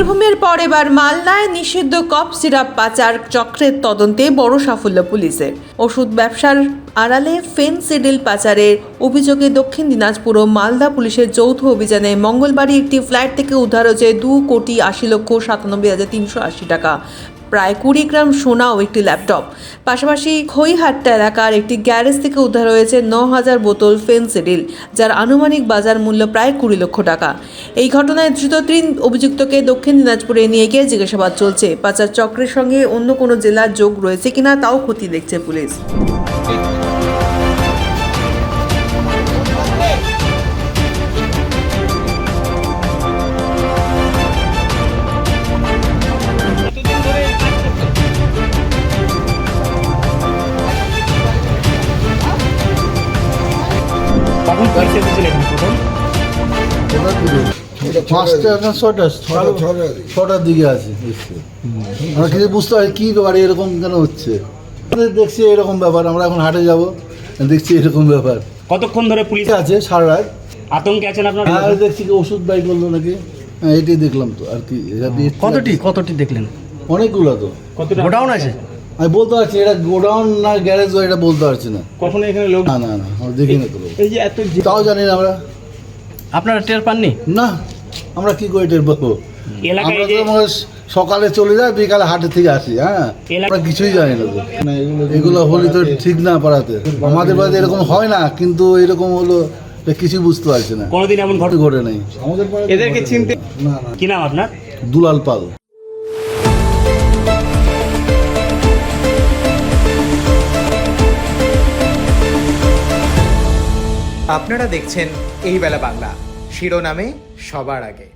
বীরভূমের পর এবার মালদায় নিষিদ্ধ কফ সিরাপ পাচার চক্রের তদন্তে বড় সাফল্য পুলিশের। ওষুধ ব্যবসার আড়ালে ফেনসিডিল পাচারের অভিযোগে দক্ষিণ দিনাজপুর ও মালদা পুলিশের যৌথ অভিযানে মঙ্গলবারই একটি ফ্ল্যাট থেকে উদ্ধার হয়েছে 2,97,380 টাকা, প্রায় 20 গ্রাম সোনা ও একটি ল্যাপটপ। পাশাপাশি খইহাট্টা এলাকার একটি গ্যারেজ থেকে উদ্ধার হয়েছে 9,000 বোতল ফেনসিডিল, যার আনুমানিক বাজার মূল্য প্রায় 20 লক্ষ টাকা। এই ঘটনায় ধৃত 3 অভিযুক্তকে দক্ষিণ দিনাজপুরে নিয়ে গিয়ে জিজ্ঞাসাবাদ চলছে। পাচার চক্রের সঙ্গে অন্য কোনো জেলার যোগ রয়েছে কিনা তাও খতিয়ে দেখছে পুলিশ। কখন পুলিশ এসেছিলেন প্রথম? ছটার দিকে আছে। আমরা কিছু বুঝতে পারি কী ব্যাপার, এরকম কেন হচ্ছে। দেখছি এরকম ব্যাপার, আমরা এখন হাটে যাব, দেখছি এরকম ব্যাপার। কতক্ষণ ধরে পুলিশ আছে সারা রাত আতঙ্কে আছেন আপনারা? আর দেখছি কি ওষুধ বাই করলো নাকি, হ্যাঁ এটাই দেখলাম তো আর কি। কতটি দেখলেন? অনেকগুলো তো কতটা গোডাউন আছে? আমি বলতে পারছি এটা গোডাউন না গ্যারেজ, এটা বলতে পারছি না। কখনো এখানে লোক না না না আমরা দেখি না তো, এই যে এত তাও জানি না আমরা। আপনারা টের পাননি? না আমরা কি করে টের পাবো? এলাকায় আমরা যে তো আমার সকালে চলে যাই, বিকালে হাটে থেকে আসি। হ্যাঁ এলাকা- আমরা কিছুই জানি না তো। না, এগুলো হলে তো ঠিক না পাড়াতে। আমাদের বাড়িতে এরকম হয় না, কিন্তু এরকম হলো এটা কিছুই বুঝতে পারছি না। কোনোদিন এমন ঘটনা ঘটে নেই আমাদের বাড়িতে। এদেরকে চিনতে না না। কি নাম আপনার? দুলাল পাল। আপনারা দেখছেন এই বেলা বাংলা, শিরোনামে সবার আগে।